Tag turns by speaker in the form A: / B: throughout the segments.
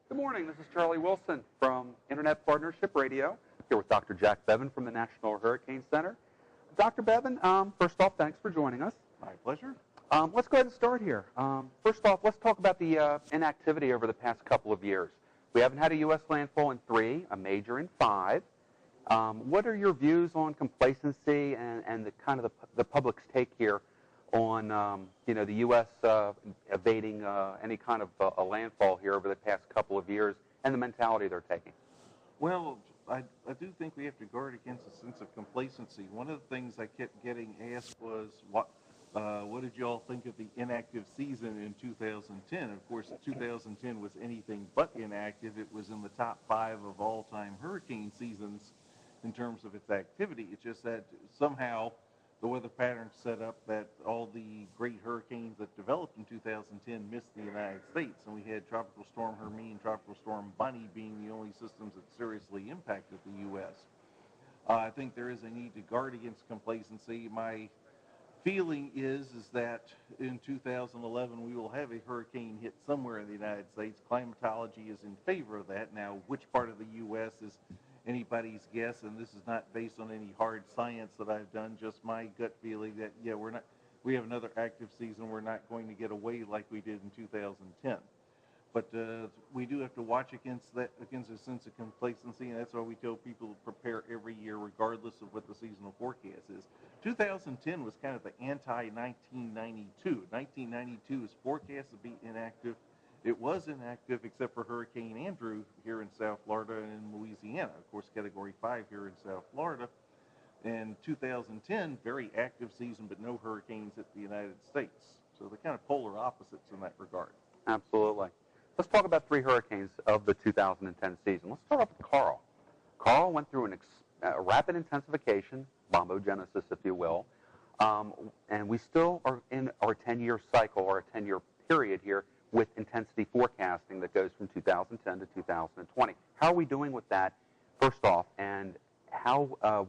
A: Good morning. This is Charlie Wilson from Internet Partnership Radio, here with Dr. Jack Beven from the National Hurricane Center. Dr. Beven, first off, thanks for joining us.
B: My pleasure.
A: Let's go ahead and start here. First off, let's talk about the inactivity over the past couple of years. We haven't had a U.S. landfall in 3, a major in 5. What are your views on complacency and the kind of the public's take here on the U.S. Evading any kind of a landfall here over the past couple of years and the mentality they're taking?
B: Well, I do think we have to guard against a sense of complacency. One of the things I kept getting asked was, what did you all think of the inactive season in 2010? Of course, 2010 was anything but inactive. It was in the top 5 of all-time hurricane seasons in terms of its activity. It's just that somehow the weather pattern set up that all the great hurricanes that developed in 2010 missed the United States, and we had Tropical Storm Hermine, Tropical Storm Bonnie being the only systems that seriously impacted the U.S. I think there is a need to guard against complacency. My feeling is that in 2011 we will have a hurricane hit somewhere in the United States. Climatology is in favor of that. Now, which part of the U.S. is anybody's guess, and this is not based on any hard science that I've done, just my gut feeling that, yeah, we have another active season. We're not going to get away like we did in 2010. But we do have to watch against a sense of complacency, and that's why we tell people to prepare every year regardless of what the seasonal forecast is. 2010 was kind of the anti-1992. 1992 is forecast to be inactive. It was inactive except for Hurricane Andrew here in South Florida and in Louisiana. Of course, Category 5 here in South Florida. And 2010, very active season, but no hurricanes hit the United States. So they're kind of polar opposites in that regard.
A: Absolutely. Let's talk about 3 hurricanes of the 2010 season. Let's start off with Carl. Carl went through a rapid intensification, bombogenesis, if you will, and we still are in our 10-year cycle or a 10-year period here with intensity forecasting that goes from 2010 to 2020. How are we doing with that, first off, and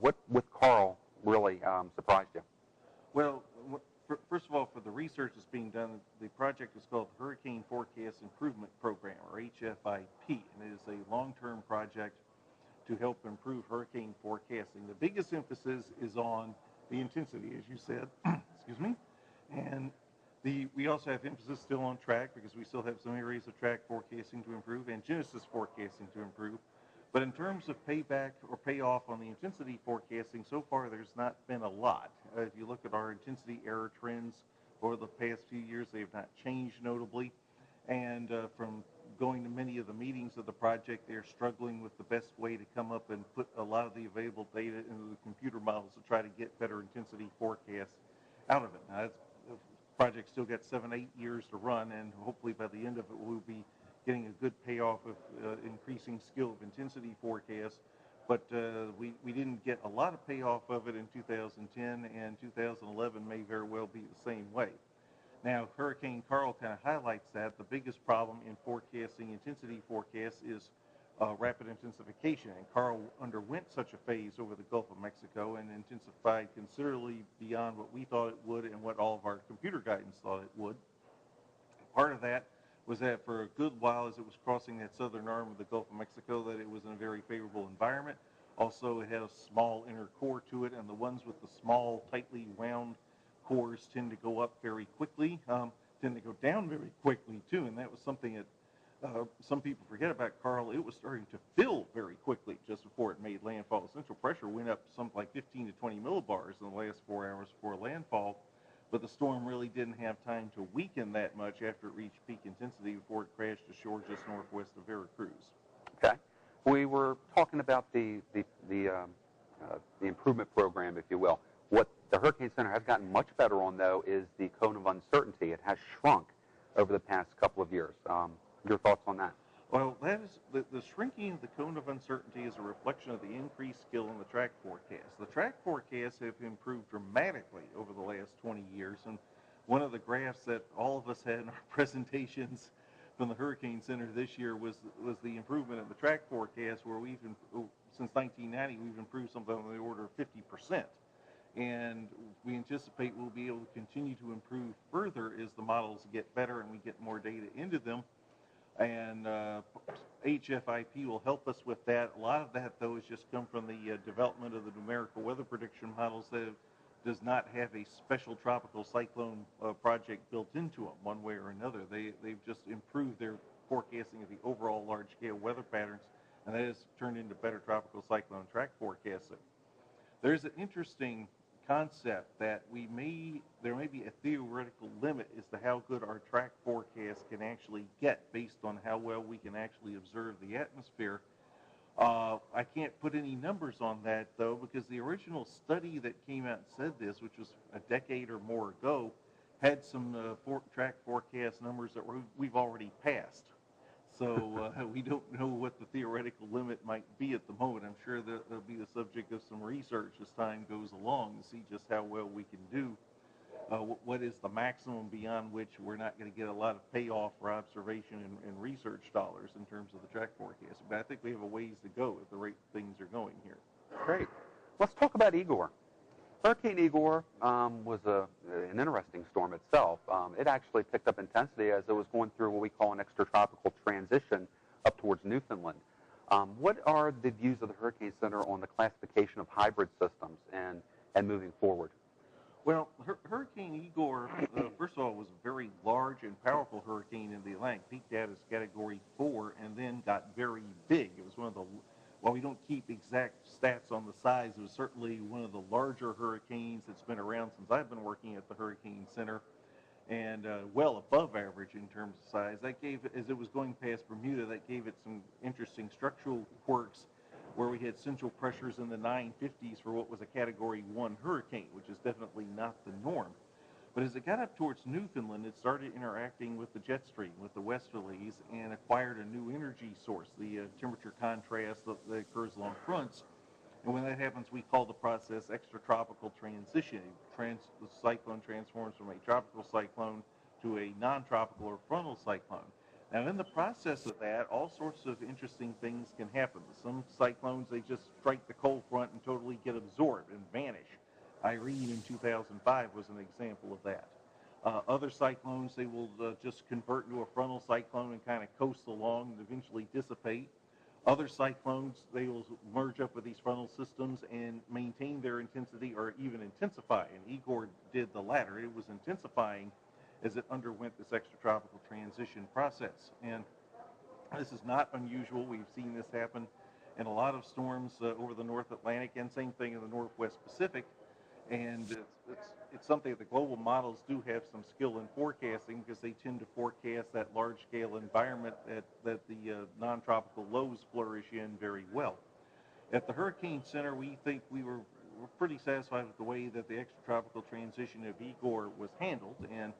A: what with Carl really surprised you?
B: Well, first of all, for the research that's being done, the project is called Hurricane Forecast Improvement Program, or HFIP, and it is a long-term project to help improve hurricane forecasting. The biggest emphasis is on the intensity, as you said, excuse me, and we also have emphasis still on track because we still have some areas of track forecasting to improve and genesis forecasting to improve. But in terms of payback or payoff on the intensity forecasting, so far there's not been a lot. If you look at our intensity error trends over the past few years, they have not changed notably. And from going to many of the meetings of the project, they're struggling with the best way to come up and put a lot of the available data into the computer models to try to get better intensity forecasts out of it. Now, the project still got 7-8 years to run, and hopefully by the end of it we'll be getting a good payoff of increasing skill of intensity forecasts. But we didn't get a lot of payoff of it in 2010, and 2011 may very well be the same way. Now, Hurricane Carl kind of highlights that. The biggest problem in forecasting intensity forecasts is rapid intensification, and Carl underwent such a phase over the Gulf of Mexico and intensified considerably beyond what we thought it would and what all of our computer guidance thought it would. Part of that was that for a good while, as it was crossing that southern arm of the Gulf of Mexico, that it was in a very favorable environment. Also, it had a small inner core to it, and the ones with the small, tightly wound cores tend to go up very quickly, tend to go down very quickly, too, and that was something that some people forget about Carl. It was starting to fill very quickly just before it made landfall. The central pressure went up something like 15 to 20 millibars in the last 4 hours before landfall. But the storm really didn't have time to weaken that much after it reached peak intensity before it crashed ashore just northwest of Veracruz.
A: Okay. We were talking about the improvement program, if you will. What the Hurricane Center has gotten much better on, though, is the cone of uncertainty. It has shrunk over the past couple of years. Your thoughts on that?
B: Well, that is the shrinking of the cone of uncertainty is a reflection of the increased skill in the track forecast. The track forecasts have improved dramatically over the last 20 years, and one of the graphs that all of us had in our presentations from the Hurricane Center this year was the improvement in the track forecast, where since 1990 we've improved something on the order of 50%, and we anticipate we'll be able to continue to improve further as the models get better and we get more data into them. and HFIP will help us with that. A lot of that, though, has just come from the development of the numerical weather prediction models that does not have a special tropical cyclone project built into them one way or another. They've just improved their forecasting of the overall large-scale weather patterns, and that has turned into better tropical cyclone track forecasting. There's an interesting concept that there may be a theoretical limit as to how good our track forecast can actually get based on how well we can actually observe the atmosphere. I can't put any numbers on that, though, because the original study that came out and said this, which was a decade or more ago, had some track forecast numbers that we've already passed. So we don't know what the theoretical limit might be at the moment. I'm sure that will be the subject of some research as time goes along to see just how well we can do. What is the maximum beyond which we're not going to get a lot of payoff for observation and research dollars in terms of the track forecast. But I think we have a ways to go at the rate things are going here.
A: Great. Let's talk about Igor. Hurricane Igor was an interesting storm itself. It actually picked up intensity as it was going through what we call an extratropical transition up towards Newfoundland. What are the views of the Hurricane Center on the classification of hybrid systems and moving forward?
B: Well, Hurricane Igor, first of all, was a very large and powerful hurricane in the Atlantic. Peaked out as Category 4 and then got very big. It was one of the, while we don't keep exact stats on the size, it was certainly one of the larger hurricanes that's been around since I've been working at the Hurricane Center, and well above average in terms of size. That gave, as it was going past Bermuda, that gave it some interesting structural quirks, where we had central pressures in the 950s for what was a Category 1 hurricane, which is definitely not the norm. But as it got up towards Newfoundland, it started interacting with the jet stream, with the westerlies, and acquired a new energy source, the temperature contrast that occurs along fronts. And when that happens, we call the process extratropical transition. The cyclone transforms from a tropical cyclone to a non-tropical or frontal cyclone. Now, in the process of that, all sorts of interesting things can happen. Some cyclones, they just strike the cold front and totally get absorbed and vanish. Irene in 2005 was an example of that. Other cyclones, they will just convert into a frontal cyclone and kind of coast along and eventually dissipate. Other cyclones, they will merge up with these frontal systems and maintain their intensity or even intensify. And Igor did the latter. It was intensifying as it underwent this extratropical transition process. And this is not unusual. We've seen this happen in a lot of storms over the North Atlantic, and same thing in the Northwest Pacific. And it's something that the global models do have some skill in forecasting, because they tend to forecast that large-scale environment that the non-tropical lows flourish in very well. At the Hurricane Center, we think we're pretty satisfied with the way that the extratropical transition of Igor was handled, and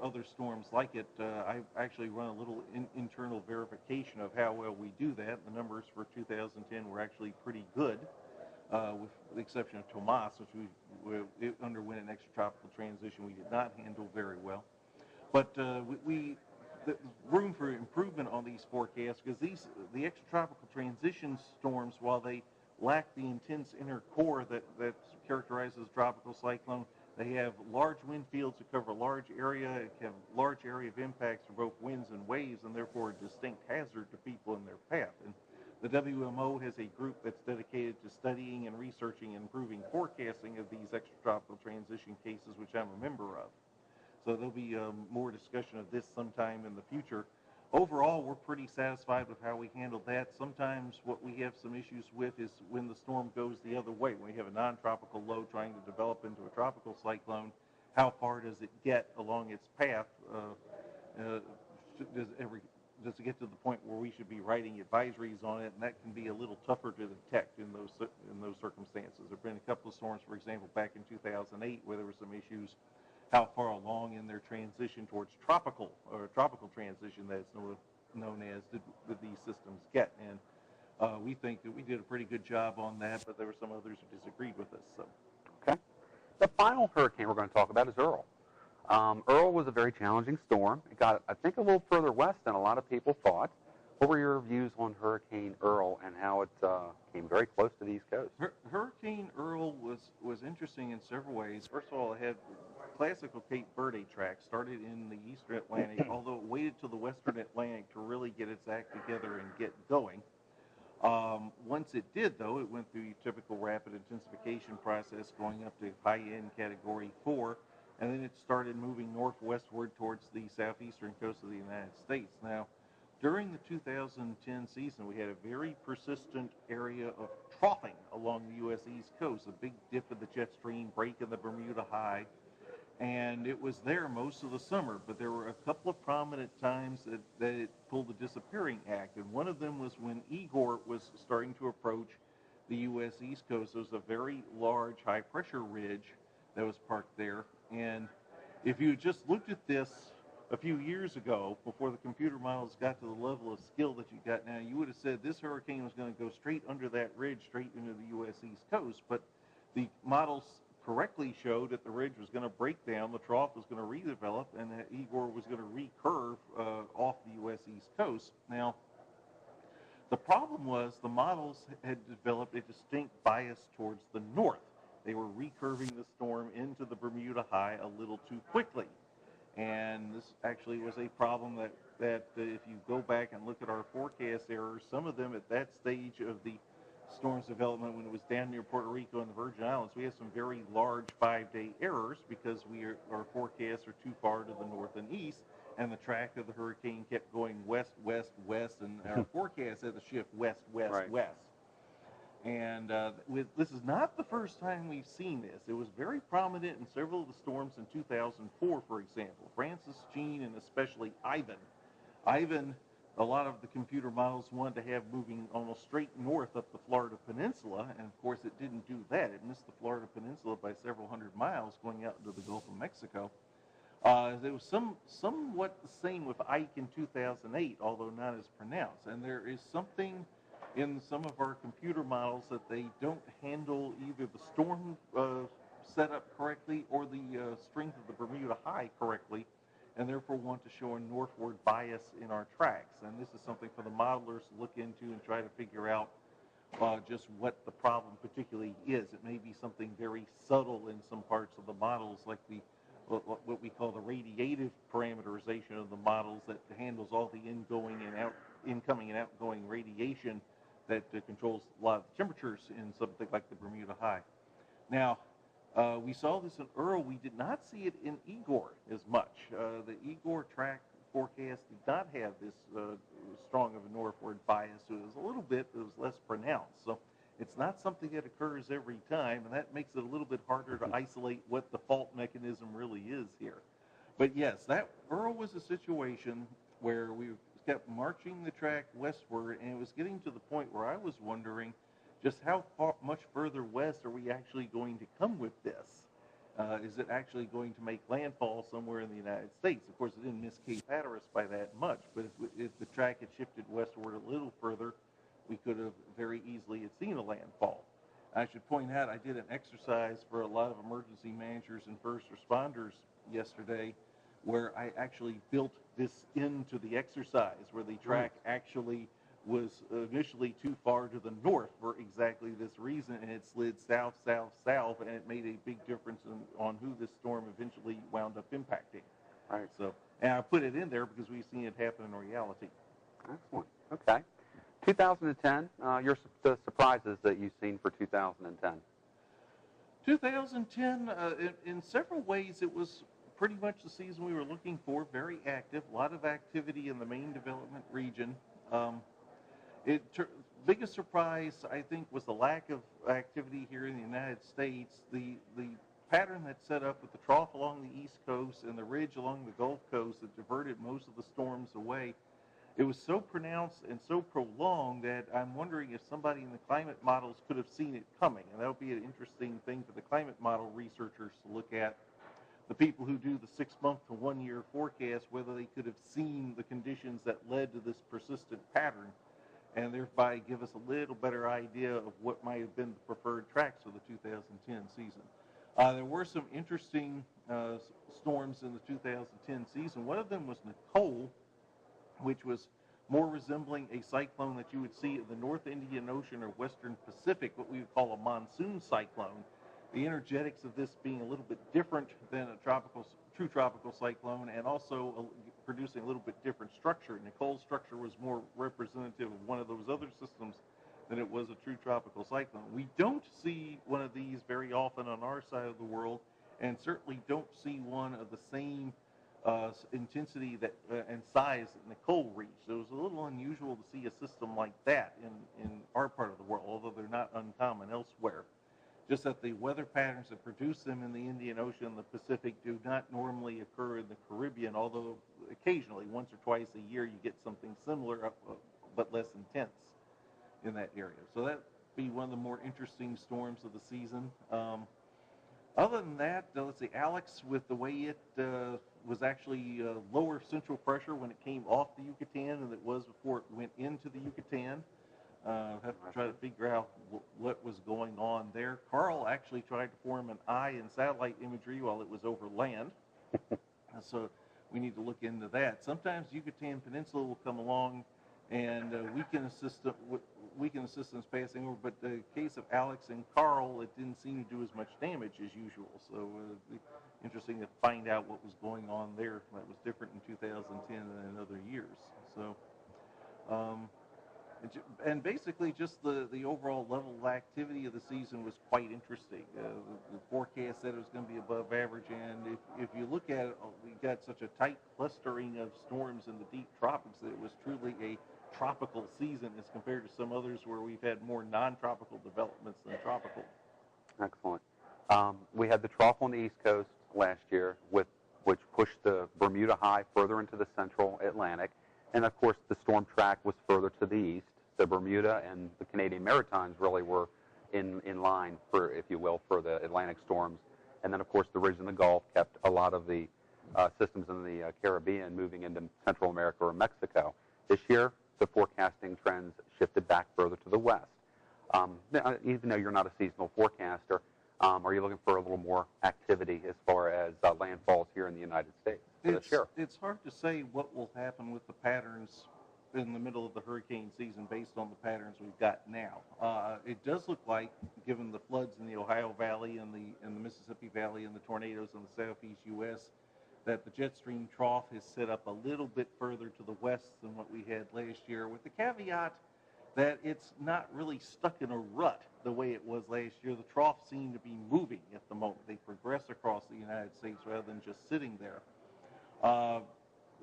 B: other storms like it. I actually run a little internal verification of how well we do that. The numbers for 2010 were actually pretty good, with the exception of Tomas, which it underwent an extratropical transition we did not handle very well. But the room for improvement on these forecasts, because the extratropical transition storms, while they lack the intense inner core that characterizes a tropical cyclone, they have large wind fields that cover a large area. It can have a large area of impacts for both winds and waves, and therefore a distinct hazard to people in their path. And the WMO has a group that's dedicated to studying and researching and improving forecasting of these extratropical transition cases, which I'm a member of. So there'll be more discussion of this sometime in the future. Overall, we're pretty satisfied with how we handled that. Sometimes what we have some issues with is when the storm goes the other way. When we have a non-tropical low trying to develop into a tropical cyclone, how far does it get along its path? Does it get to the point where we should be writing advisories on it? And that can be a little tougher to detect in those circumstances. There have been a couple of storms, for example, back in 2008, where there were some issues how far along in their transition towards tropical transition that it's known as did these systems get. And we think that we did a pretty good job on that, but there were some others who disagreed with us. So.
A: Okay. The final hurricane we're going to talk about is Earl. Earl was a very challenging storm. It got, I think, a little further west than a lot of people thought. What were your views on Hurricane Earl and how it came very close to the East Coast?
B: Hurricane Earl was interesting in several ways. First of all, it had classical Cape Verde track, started in the Eastern Atlantic, although it waited till the Western Atlantic to really get its act together and get going. Once it did, though, it went through your typical rapid intensification process, going up to high-end Category 4, and then it started moving northwestward towards the southeastern coast of the United States. Now, during the 2010 season, we had a very persistent area of troughing along the U.S. East Coast, a big dip in the jet stream, break in the Bermuda High, and it was there most of the summer, but there were a couple of prominent times that it pulled the disappearing act, and one of them was when Igor was starting to approach the U.S. East Coast. There was a very large high-pressure ridge that was parked there, and if you just looked at this a few years ago, before the computer models got to the level of skill that you got now, you would have said this hurricane was going to go straight under that ridge, straight into the U.S. East Coast, but the models correctly showed that the ridge was going to break down, the trough was going to redevelop, and that Igor was going to recurve off the U.S. East Coast. Now, the problem was the models had developed a distinct bias towards the north. They were recurving the storm into the Bermuda High a little too quickly. And this actually was a problem that if you go back and look at our forecast errors, some of them at that stage of the storm's development when it was down near Puerto Rico and the Virgin Islands, we had some very large 5-day errors because our forecasts are too far to the north and east, and the track of the hurricane kept going west, west, west, and our forecast had to shift west, west,
A: Right.
B: west. And this is not the first time we've seen this. It was very prominent in several of the storms in 2004, for example. Francis, Jean, and especially Ivan. Ivan, a lot of the computer models wanted to have moving almost straight north up the Florida Peninsula, and of course it didn't do that. It missed the Florida Peninsula by several hundred miles going out into the Gulf of Mexico. It was somewhat the same with Ike in 2008, although not as pronounced. And there is something in some of our computer models that they don't handle either the storm setup correctly or the strength of the Bermuda High correctly, and therefore want to show a northward bias in our tracks. And this is something for the modelers to look into and try to figure out just what the problem particularly is. It may be something very subtle in some parts of the models, like what we call the radiative parameterization of the models that handles all the incoming and outgoing radiation that controls a lot of the temperatures in something like the Bermuda High. Now, we saw this in Earl. We did not see it in Igor as much. The Igor track forecast did not have this strong of a northward bias. It was a little bit, it was less pronounced. So it's not something that occurs every time, and that makes it a little bit harder to isolate what the fault mechanism really is here. But yes, that Earl was a situation where we kept marching the track westward, and it was getting to the point where I was wondering just how much further west are we actually going to come with this? Is it actually going to make landfall somewhere in the United States? Of course, it didn't miss Cape Hatteras by that much, but if the track had shifted westward a little further, we could have very easily had seen a landfall. I should point out I did an exercise for a lot of emergency managers and first responders yesterday where I actually built this into the exercise, where the track actually was initially too far to the north for exactly this reason, and it slid south, south, south, and it made a big difference on who this storm eventually wound up impacting.
A: Right.
B: So, and I put it in there because we've seen it happen in reality.
A: Excellent. Okay. 2010, the surprises that you've seen for 2010.
B: 2010, in several ways, it was pretty much the season we were looking for, very active, a lot of activity in the main development region. Biggest surprise, I think, was the lack of activity here in the United States. The pattern that set up with the trough along the East Coast and the ridge along the Gulf Coast that diverted most of the storms away, it was so pronounced and so prolonged that I'm wondering if somebody in the climate models could have seen it coming. And that would be an interesting thing for the climate model researchers to look at. The people who do the 6-month to 1-year forecast, whether they could have seen the conditions that led to this persistent pattern, and thereby give us a little better idea of what might have been the preferred tracks for the 2010 season. There were some interesting storms in the 2010 season. One of them was Nicole, which was more resembling a cyclone that you would see in the North Indian Ocean or Western Pacific, what we would call a monsoon cyclone. The energetics of this being a little bit different than a true tropical cyclone, and also producing a little bit different structure. Nicole's structure was more representative of one of those other systems than it was a true tropical cyclone. We don't see one of these very often on our side of the world, and certainly don't see one of the same intensity and size that Nicole reached. So it was a little unusual to see a system like that in our part of the world, although they're not uncommon elsewhere. Just that the weather patterns that produce them in the Indian Ocean and the Pacific do not normally occur in the Caribbean, although occasionally, once or twice a year, you get something similar, but less intense in that area. So that'd be one of the more interesting storms of the season. Other than that, let's see, Alex, with the way it was actually lower central pressure when it came off the Yucatan than it was before it went into the Yucatan. Have to try to figure out what was going on there. Carl actually tried to form an eye in satellite imagery while it was over land. So we need to look into that. Sometimes Yucatan Peninsula will come along and weaken assistance passing over, but the case of Alex and Carl, it didn't seem to do as much damage as usual. So interesting to find out what was going on there. That was different in 2010 than in other years. So, and basically just the overall level of activity of the season was quite interesting. The forecast said it was going to be above average, and if you look at it, we got such a tight clustering of storms in the deep tropics that it was truly a tropical season as compared to some others where we've had more non-tropical developments than tropical.
A: Excellent. We had the trough on the East Coast last year, which pushed the Bermuda high further into the central Atlantic. And, of course, the storm track was further to the east. The Bermuda and the Canadian Maritimes really were in line, for, if you will, for the Atlantic storms. And then, of course, the ridge in the Gulf kept a lot of the systems in the Caribbean moving into Central America or Mexico. This year, the forecasting trends shifted back further to the west. Even though you're not a seasonal forecaster, are you looking for a little more activity as far as landfalls here in the United States this year?
B: It's hard to say what will happen with the patterns in the middle of the hurricane season based on the patterns we've got now. It does look like, given the floods in the Ohio Valley and the Mississippi Valley and the tornadoes in the southeast U.S., that the jet stream trough has set up a little bit further to the west than what we had last year, with the caveat that it's not really stuck in a rut the way it was last year. The troughs seem to be moving at the moment. They progress across the United States rather than just sitting there.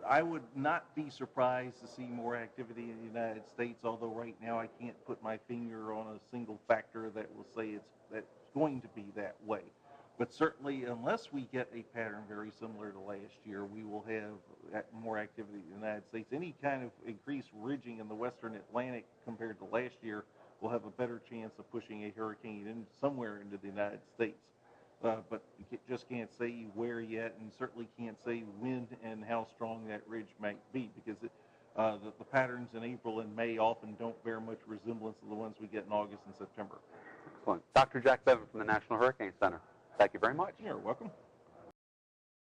B: I would not be surprised to see more activity in the United States, although right now I can't put my finger on a single factor that will say that's going to be that way. But certainly, unless we get a pattern very similar to last year, we will have more activity in the United States. Any kind of increased ridging in the western Atlantic compared to last year will have a better chance of pushing a hurricane in somewhere into the United States. But you just can't say where yet, and certainly can't say when and how strong that ridge might be, because the patterns in April and May often don't bear much resemblance to the ones we get in August and September.
A: Excellent. Dr. Jack Beven from the National Hurricane Center. Thank you very much.
B: You're welcome.